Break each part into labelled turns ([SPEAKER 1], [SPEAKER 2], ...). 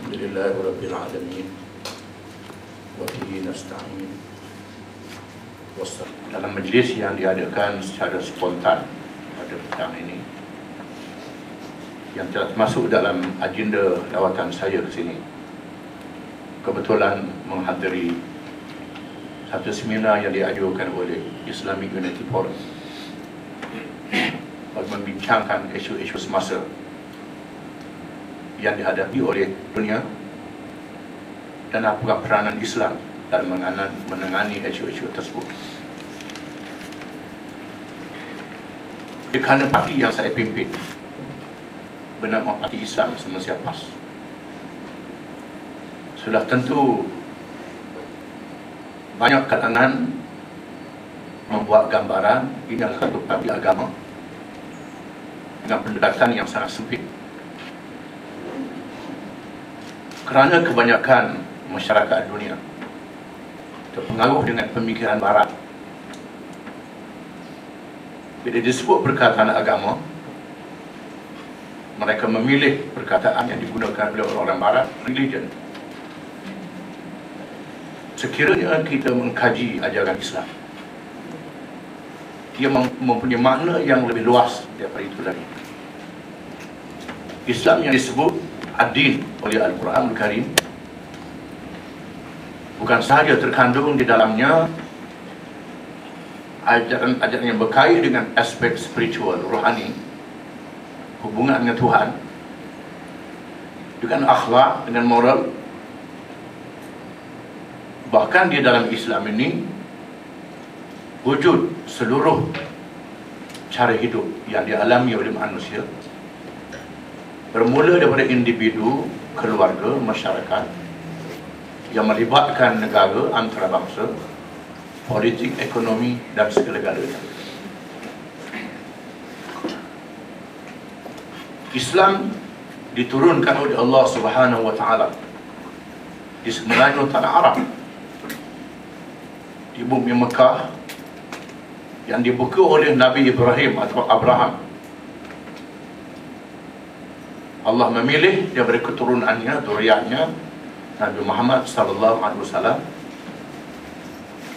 [SPEAKER 1] Alhamdulillahi Rabbil Alamin wa bihi nasta'in. Dalam majlis yang diadakan secara spontan pada petang ini, yang telah masuk dalam agenda lawatan saya ke sini, kebetulan menghadiri satu seminar yang diajukan oleh Islamic Unity Forum bagi membincangkan isu-isu semasa yang dihadapi oleh dunia dan apakah peranan Islam dalam menangani isu-isu tersebut. Kerana parti yang saya pimpin bernama Parti Islam Malaysia PAS, sudah tentu banyak kalangan membuat gambaran ini adalah satu parti agama dengan pendekatan yang sangat sempit, kerana kebanyakan masyarakat dunia terpengaruh dengan pemikiran barat. Bila disebut perkataan agama, mereka memilih perkataan yang digunakan oleh orang barat, religion. Sekiranya kita mengkaji ajaran Islam, ia mempunyai makna yang lebih luas daripada itu lagi. Islam yang disebut ad-din oleh Al-Quran Al-Karim bukan sahaja terkandung di dalamnya ajaran-ajaran yang berkait dengan aspek spiritual, rohani, hubungan dengan Tuhan, dengan akhlak, dengan moral. Bahkan di dalam Islam ini wujud seluruh cara hidup yang dialami oleh manusia, bermula daripada individu, keluarga, masyarakat, yang melibatkan negara, antarabangsa, politik, ekonomi dan segala-galanya. Islam diturunkan oleh Allah Subhanahu wa Ta'ala di semenanjung tanah Arab, di bumi Mekah, yang dibuka oleh Nabi Ibrahim atau Abraham. Allah memilih daripada keturunannya, zuriatnya, Nabi Muhammad sallallahu alaihi wasallam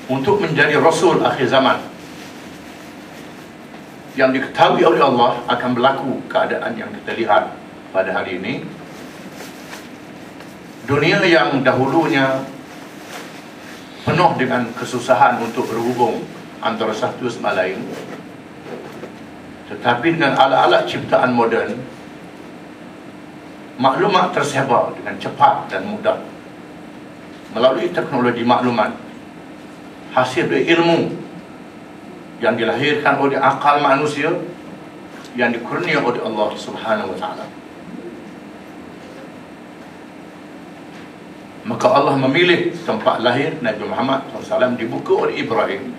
[SPEAKER 1] untuk menjadi Rasul akhir zaman, yang diketahui oleh Allah akan berlaku keadaan yang kita lihat pada hari ini. Dunia yang dahulunya penuh dengan kesusahan untuk berhubung antara satu sama lain, tetapi dengan alat-alat ciptaan moden, maklumat tersebar dengan cepat dan mudah melalui teknologi maklumat, hasil dari ilmu yang dilahirkan oleh akal manusia yang dikurnia oleh Allah Subhanahu wa Ta'ala. Maka Allah memilih tempat lahir Nabi Muhammad SAW dibuka oleh Ibrahim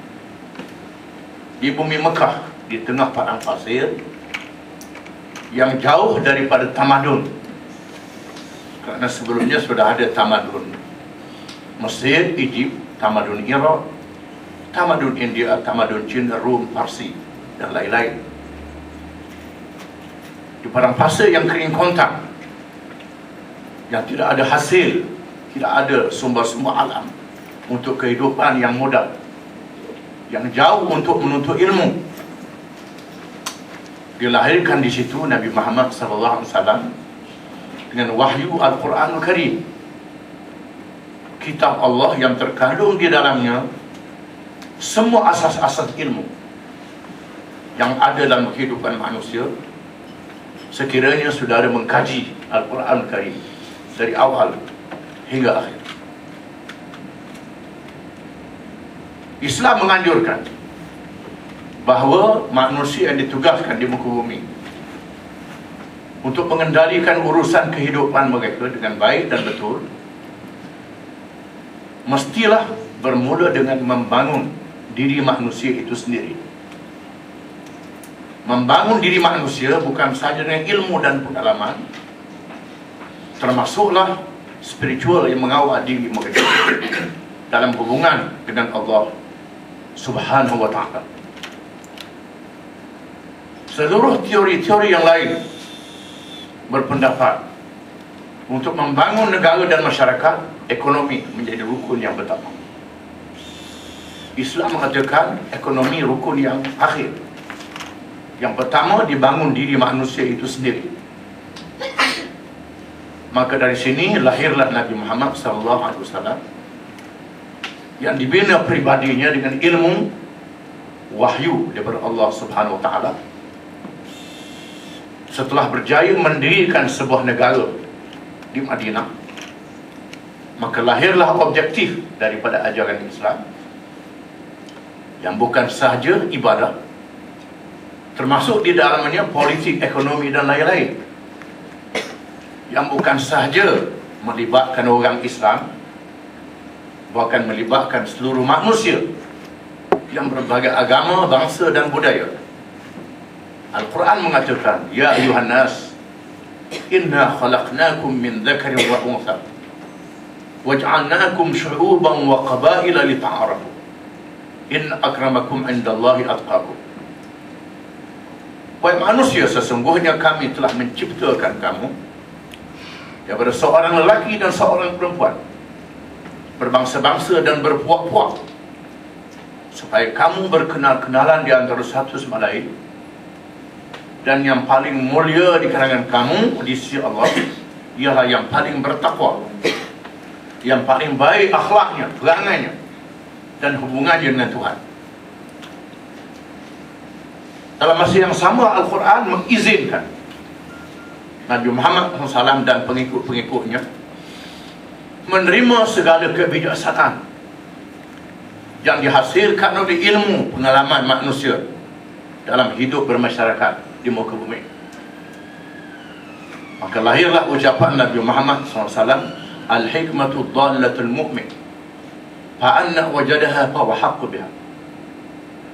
[SPEAKER 1] di bumi Mekah, di tengah padang pasir yang jauh daripada tamadun, kerana sebelumnya sudah ada tamadun Mesir, Egypt, tamadun Iraq, tamadun India, tamadun China, Rom, Parsi dan lain-lain. Di padang pasir yang kering kontak, yang tidak ada hasil, tidak ada sumber-sumber alam untuk kehidupan yang mudah, yang jauh untuk menuntut ilmu, dilahirkan di situ Nabi Muhammad SAW dengan wahyu Al-Quran Al-Karim, kitab Allah yang terkandung di dalamnya semua asas-asas ilmu yang ada dalam kehidupan manusia, sekiranya saudara mengkaji Al-Quran Al-Karim dari awal hingga akhir. Islam menganjurkan bahawa manusia yang ditugaskan di muka bumi untuk mengendalikan urusan kehidupan mereka dengan baik dan betul, mestilah bermula dengan membangun diri manusia itu sendiri. Membangun diri manusia bukan sahaja dengan ilmu dan pengalaman, termasuklah spiritual yang mengawal diri mereka dalam hubungan dengan Allah Subhanahu wa Ta'ala. Seluruh teori-teori yang lain berpendapat untuk membangun negara dan masyarakat, ekonomi menjadi rukun yang pertama. Islam mengatakan ekonomi rukun yang akhir. Yang pertama, dibangun diri manusia itu sendiri. Maka dari sini lahirlah Nabi Muhammad SAW yang dibina pribadinya dengan ilmu wahyu daripada Allah Subhanahu Wa Taala. Setelah berjaya mendirikan sebuah negara di Madinah, maka lahirlah objektif daripada ajaran Islam yang bukan sahaja ibadah, termasuk di dalamnya politik, ekonomi dan lain-lain, yang bukan sahaja melibatkan orang Islam, bahkan melibatkan seluruh manusia yang berbagai agama, bangsa dan budaya. Al-Quran mengatakan, Ya ayuhan nas, inna khalaqnakum min dzakarin wa untha waj'alnakum syu'uban wa qabaila lita'arafu in akramakum indallahi atqakum. Wahai manusia, sesungguhnya kami telah menciptakan kamu daripada seorang lelaki dan seorang perempuan, berbangsa-bangsa dan berpuak-puak, supaya kamu berkenal-kenalan di antara satu sama lain. Dan yang paling mulia di kalangan kamu di sisi Allah ialah yang paling bertakwa, yang paling baik akhlaknya, perangannya dan hubungannya dengan Tuhan. Dalam masa yang sama, Al-Quran mengizinkan Nabi Muhammad SAW dan pengikut-pengikutnya menerima segala kebijaksanaan yang dihasilkan oleh ilmu pengalaman manusia dalam hidup bermasyarakat di muka bumi. Maka lahirlah ucapan Nabi Muhammad SAW, Al-hikmatu dhallatul mu'min fa'anna wajadaha fahuwa haqqu biha.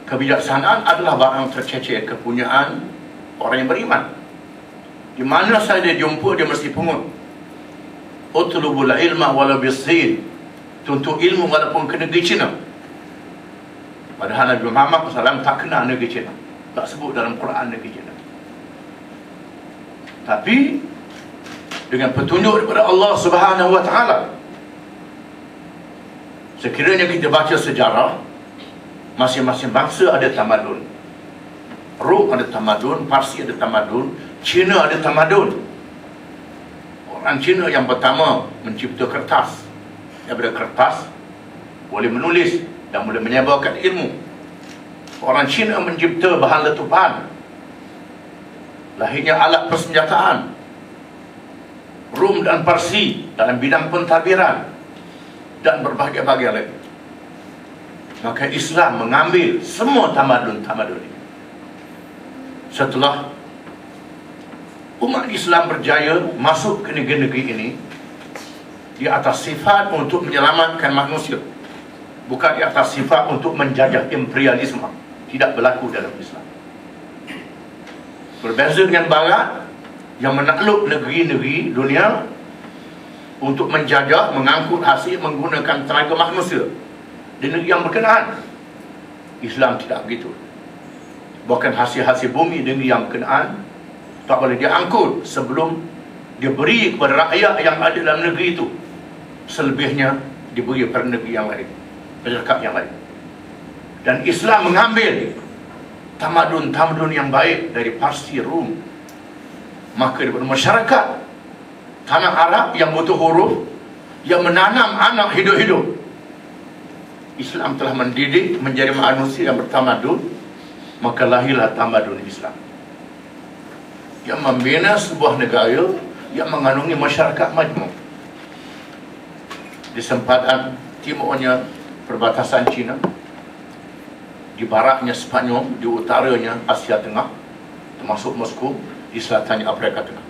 [SPEAKER 1] Kebijaksanaan adalah barang tercecer, kepunyaan orang yang beriman. Di mana saja dia jumpa, dia mesti pungut. Utlubul ilma walau bisin, tuntut ilmu walaupun ke negeri China. Padahal Nabi Muhammad SAW tak kenal negeri China, tak sebut dalam Quran negeri China. Tapi dengan petunjuk daripada Allah Subhanahu Wa Taala, sekiranya kita baca sejarah, masing-masing bangsa ada tamadun. Rom ada tamadun, Parsi ada tamadun, Cina ada tamadun. Orang Cina yang pertama mencipta kertas. Daripada kertas boleh menulis dan boleh menyebarkan ilmu. Orang Cina mencipta bahan letupan, lahirnya alat persenjataan. Rom dan Parsi dalam bidang pentadbiran dan berbagai-bagai lagi. Maka Islam mengambil semua tamadun-tamadun ini. Setelah umat Islam berjaya masuk ke negeri-negeri ini di atas sifat untuk menyelamatkan manusia, bukan di atas sifat untuk menjajah imperialisme. Tidak berlaku dalam Islam. Berbeza dengan Barat yang menakluk negeri-negeri dunia untuk menjajah, mengangkut hasil menggunakan tenaga manusia di negeri yang berkenaan. Islam tidak begitu. Bahkan hasil-hasil bumi di negeri yang berkenaan tak boleh diangkut sebelum diberi kepada rakyat yang ada dalam negeri itu. Selebihnya diberi pada negeri yang lain, masyarakat yang lain. Dan Islam mengambil tamadun-tamadun yang baik dari Parsi, Rom. Maka daripada masyarakat tanah Arab yang butuh huruf, yang menanam anak hidup-hidup, Islam telah mendidik menjadi manusia yang bertamadun. Maka lahirlah tamadun Islam yang membina sebuah negara yang mengandungi masyarakat majmuk. Di sempatan timurnya perbatasan China, di baratnya Spanyol, di utaranya Asia Tengah termasuk Moskow, di selatannya Afrika Tengah.